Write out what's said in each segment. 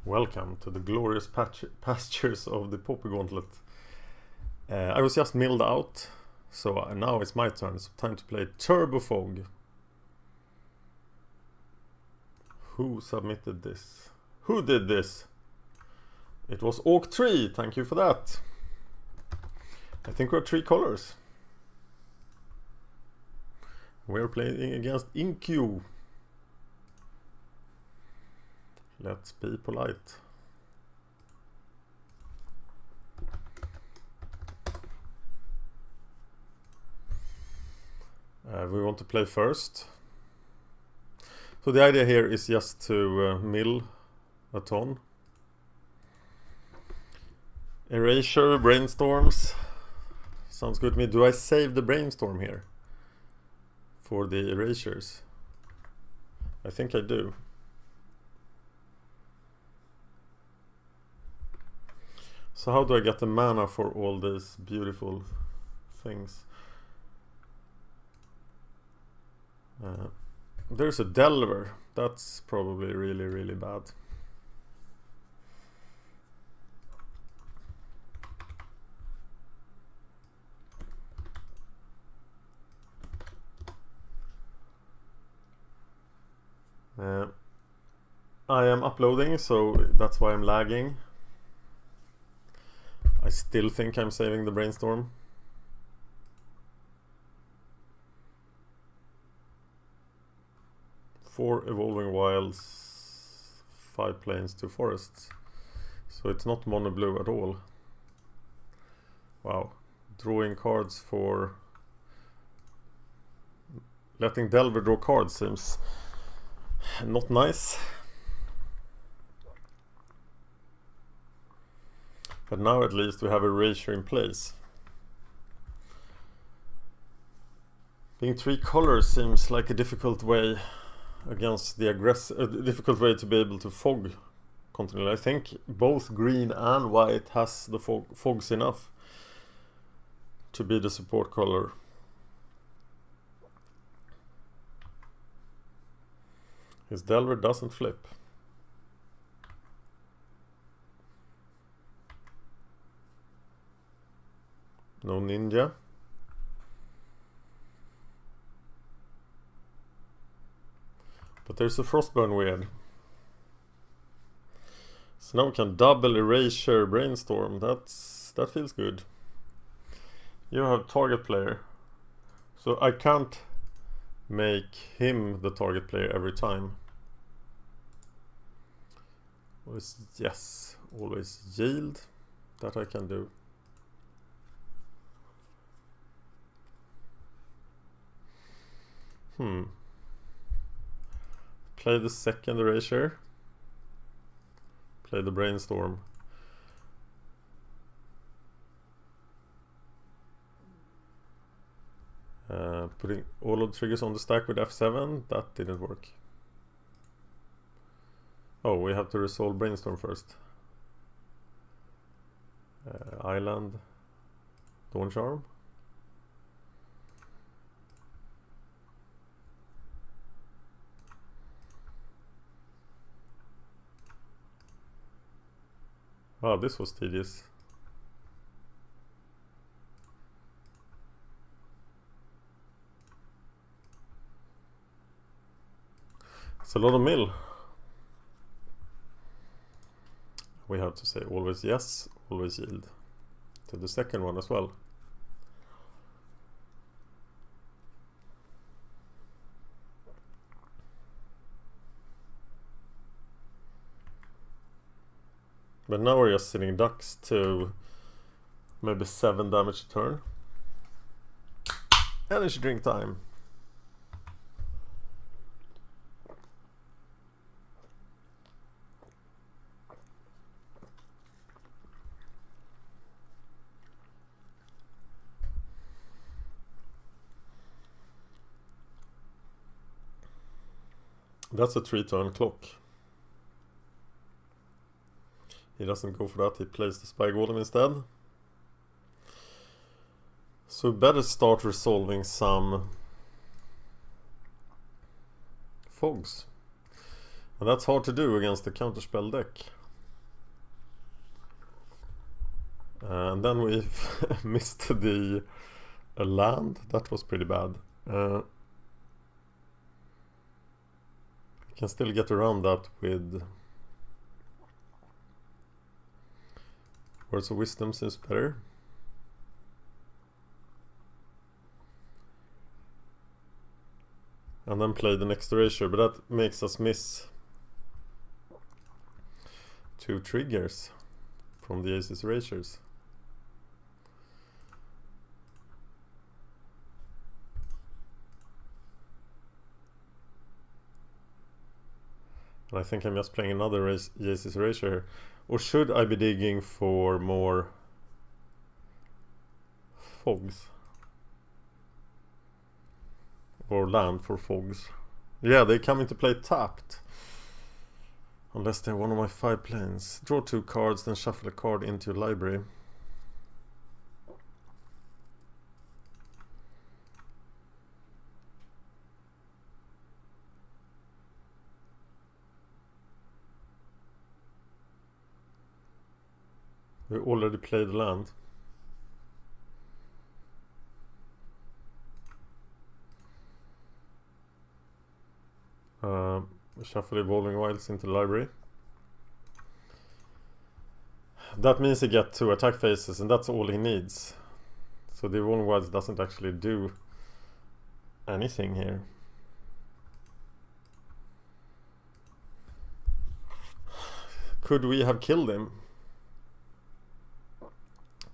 Welcome to the glorious pastures of the Pauper Gauntlet. I was just milled out, so now it's my turn. It's time to play TurboFog. Who submitted this? Who did this? It was Oak3, thank you for that. I think we're 3 colors. We're playing against InQ. Let's be polite. We want to play first. So the idea here is just to mill a ton. Erasure, brainstorms. Sounds good to me. Do I save the brainstorm here for the erasures? I think I do. So how do I get the mana for all these beautiful things? There's a Delver. That's probably really bad. I am uploading, so that's why I'm lagging. I still think I'm saving the brainstorm. Four evolving wilds, 5 plains, 2 forests. So it's not mono blue at all. Wow. Drawing cards for... Letting Delver draw cards seems not nice. But now at least we have erasure in place. Being 3 colors seems like a difficult way against the difficult way to be able to fog continually. I think both green and white has the fogs enough to be the support color. His Delver doesn't flip. No ninja. But there's a Frostburn weird. So now we can double erasure brainstorm. That feels good. You have target player. So I can't make him the target player every time. Yes, always yield. That I can do. Play the second erasure. Play the brainstorm. Putting all of the triggers on the stack with F7, that didn't work. Oh, we have to resolve brainstorm first. Island, Dawn Charm. Wow, this was tedious. It's a lot of mill. We have to say always yes, always yield. To the second one as well. But now we're just sitting ducks to maybe 7 damage a turn. Energy drink time. That's a 3-turn clock. He doesn't go for that, he plays the Spy Golem instead. So better start resolving some fogs. And that's hard to do against the counterspell deck. And then we missed the land. That was pretty bad. We can still get around that with Words of Wisdom seems better. And then play the next erasure, but that makes us miss 2 triggers from the Aces erasures. And I think I'm just playing another Aces erasure here. Or should I be digging for more fogs? Or land for fogs? Yeah, they come into play tapped. Unless they're one of my 5 planes. Draw 2 cards, then shuffle a card into your library. We already played land. Shuffle Evolving Wilds into the library. That means he gets 2 attack phases, and that's all he needs. So the Evolving Wilds doesn't actually do anything here. Could we have killed him?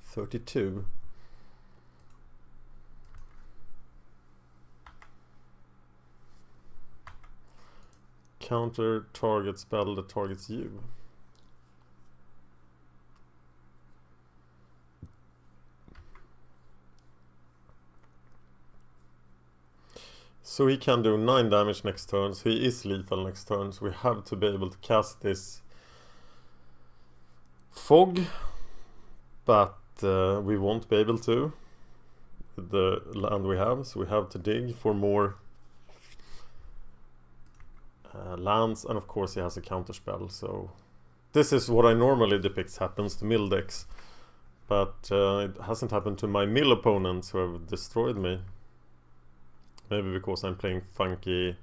32. Counter target spell that targets you. So he can do 9 damage next turn, so he is lethal next turn, so we have to be able to cast this fog, but we won't be able to with the land we have, so we have to dig for more lands, and of course he has a counter spell, so this is what I normally depict happens to mill decks, but it hasn't happened to my mill opponents who have destroyed me. Maybe because I'm playing funky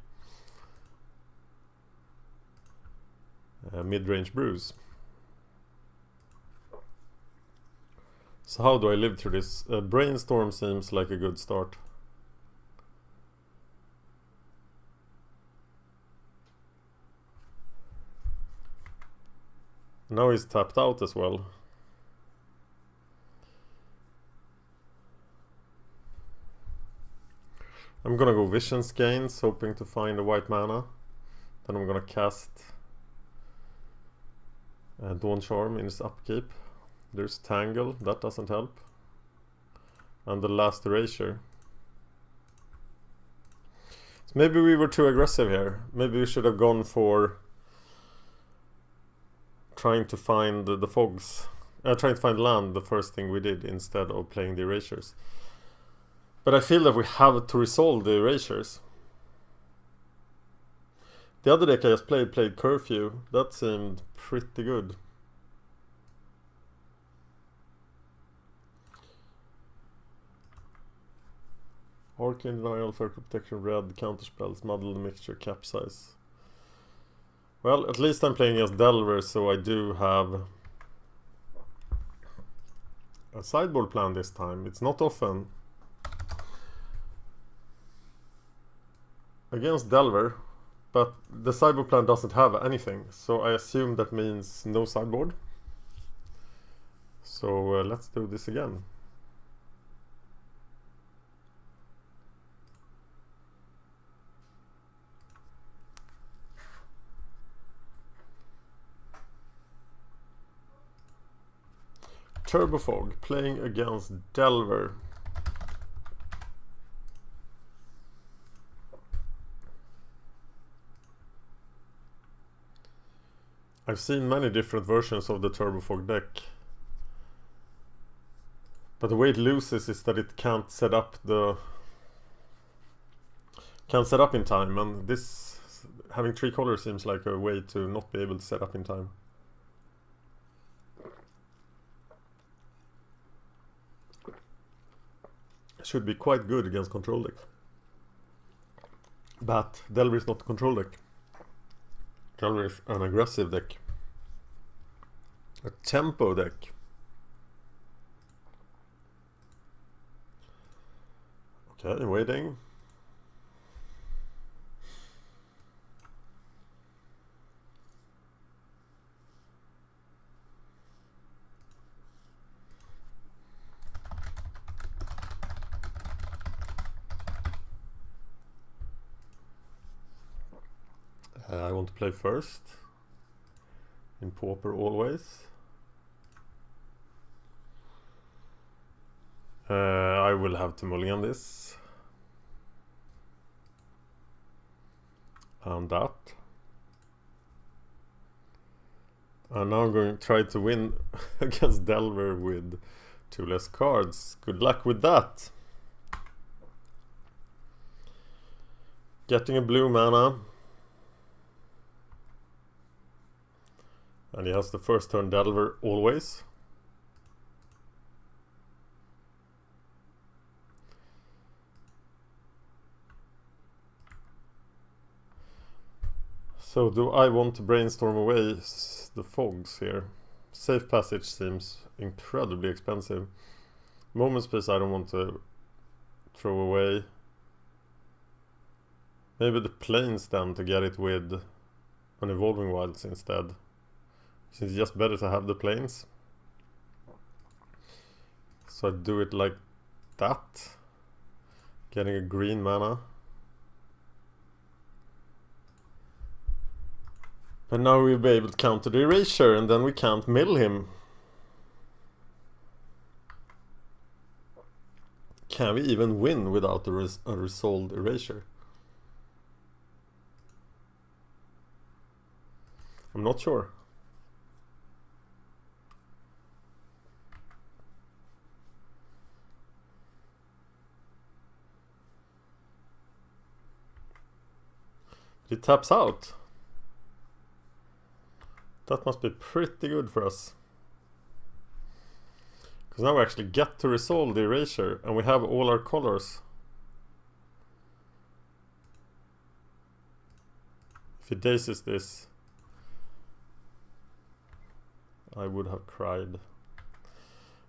mid-range brews. So how do I live through this? Brainstorm seems like a good start. Now he's tapped out as well. I'm gonna go Vision Skeins, hoping to find a white mana. Then I'm gonna cast Dawn Charm in his upkeep. There's Tangle, that doesn't help. And the last erasure. So maybe we were too aggressive here. Maybe we should have gone for trying to find the fogs, trying to find land the first thing we did instead of playing the erasures. But I feel that we have to resolve the erasures. The other deck I just played Curfew. That seemed pretty good. Arcane Denial, Circle Protection, Red, Counterspells, Muddle the Mixture, Capsize. Well, at least I'm playing as Delver, so I do have a sideboard plan this time. It's not often. Against Delver, but the sideboard plan doesn't have anything, so I assume that means no sideboard. So let's do this again. TurboFog playing against Delver. I've seen many different versions of the TurboFog deck, but the way it loses is that it can't set up in time, and this having 3 colors seems like a way to not be able to set up in time. should be quite good against control deck. But Delver is not a control deck. Delver is an aggressive deck. A tempo deck. Okay, waiting. I want to play first. In Pauper always. I will have to mulligan this. And that. And now I'm going to try to win against Delver with 2 less cards. Good luck with that. Getting a blue mana. And he has the first turn Delver always. So do I want to brainstorm away the fogs here? Safe Passage seems incredibly expensive. Moment Space I don't want to throw away. Maybe the Plains then to get it with an Evolving Wilds instead. Since it's just better to have the Plains. So I do it like that. Getting a green mana. But now we'll be able to counter the Erasure and then we can't mill him. Can we even win without a resolved Erasure? I'm not sure. It taps out. That must be pretty good for us. Because now we actually get to resolve the Erasure and we have all our colors. If he daces this, I would have cried.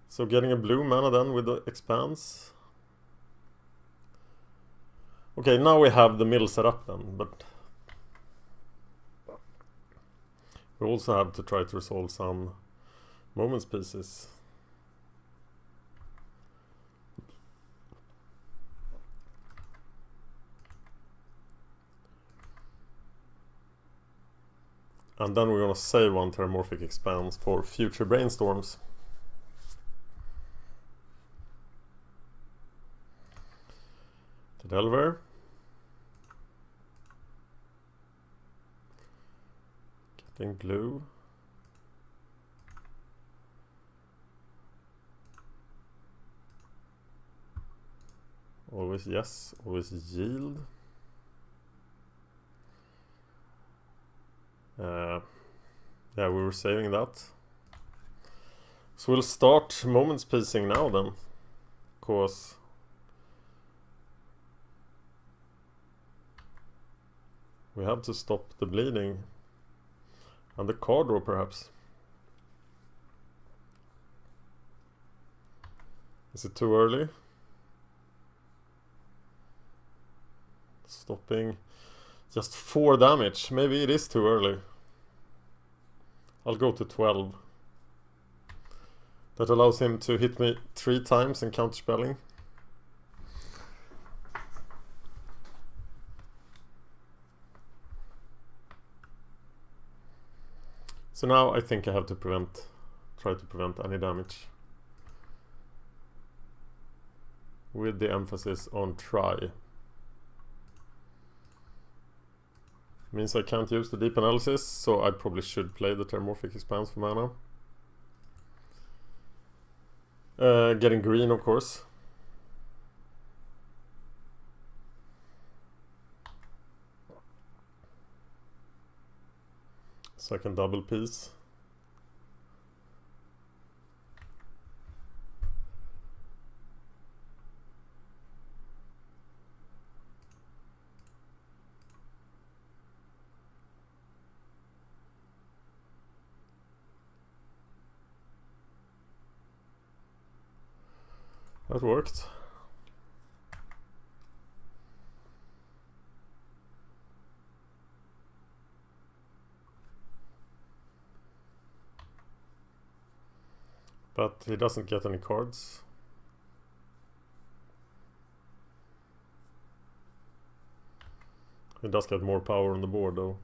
So getting a blue mana then with the expanse. Okay, now we have the middle set up then, but we also have to try to resolve some moments pieces. And then we're gonna save 1 Terramorphic Expanse for future brainstorms. The Delver. Getting blue. Always yes, always yield. Yeah, we were saving that. So we'll start moments piecing now then. Cause we have to stop the bleeding. And the card draw perhaps. Is it too early? Stopping. Just 4 damage. Maybe it is too early. I'll go to 12. That allows him to hit me 3 times and counterspelling. So now I think I have to try to prevent any damage. With the emphasis on try. Means I can't use the deep analysis, so I probably should play the Terramorphic Expanse for mana. Getting green, of course. So I can double piece. That worked. But he doesn't get any cards. He does get more power on the board though.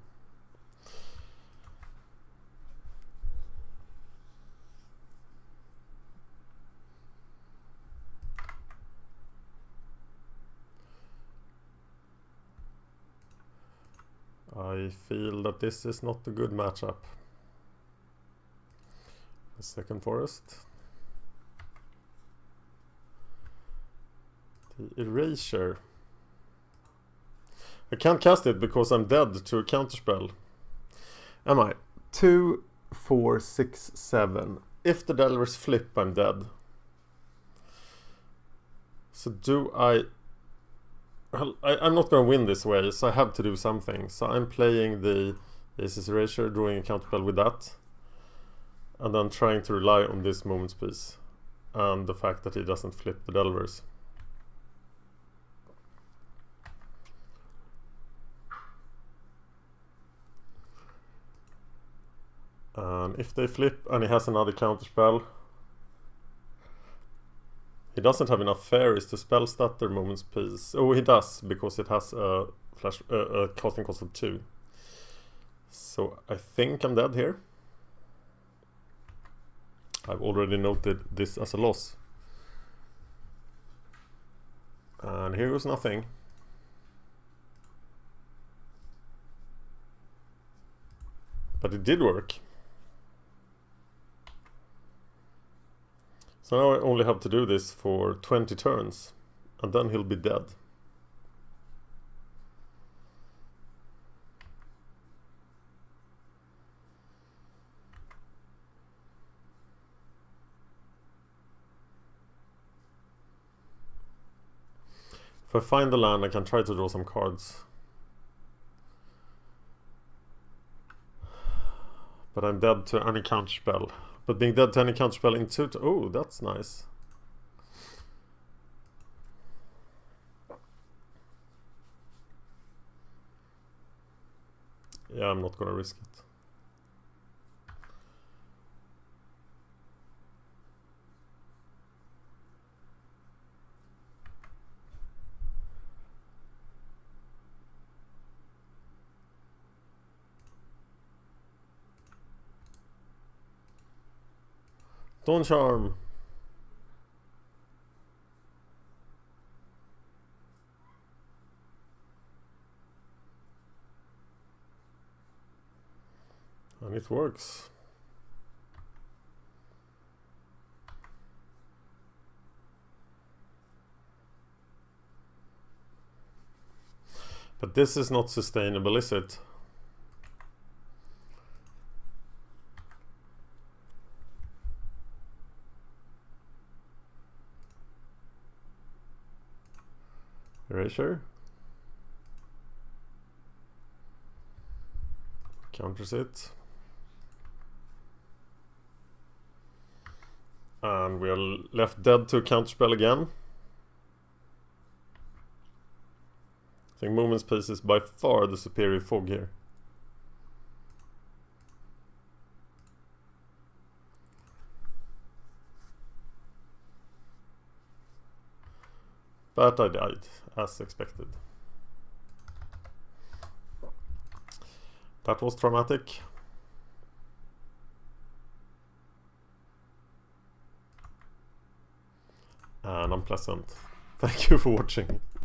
I feel that this is not a good matchup. A second forest. The erasure. I can't cast it because I'm dead to a counterspell. Am I? 2, 4, 6, 7. If the Delvers flip, I'm dead. So do I... Well, I'm not going to win this way, so I have to do something. So I'm playing the Aces Erasure, drawing a counterspell with that. And then trying to rely on this Moment's Peace. And the fact that he doesn't flip the Delvers. And if they flip and he has another counterspell, he doesn't have enough fairies to spell stutter Moment's Peace. Oh, he does, because it has a casting cost of 2. So I think I'm dead here. I've already noted this as a loss. And here goes nothing. But it did work. So now I only have to do this for 20 turns, and then he'll be dead. If I find the land, I can try to draw some cards. But I'm dead to any counterspell. But being dead to any counterspell in 2... Oh, that's nice. Yeah, I'm not gonna risk it. Dawn Charm. And it works. But this is not sustainable, is it? Erasure. Counters it. And we are left dead to counterspell again. I think Moment's Peace is by far the superior fog here. But I died, as expected. That was traumatic. And unpleasant. Thank you for watching.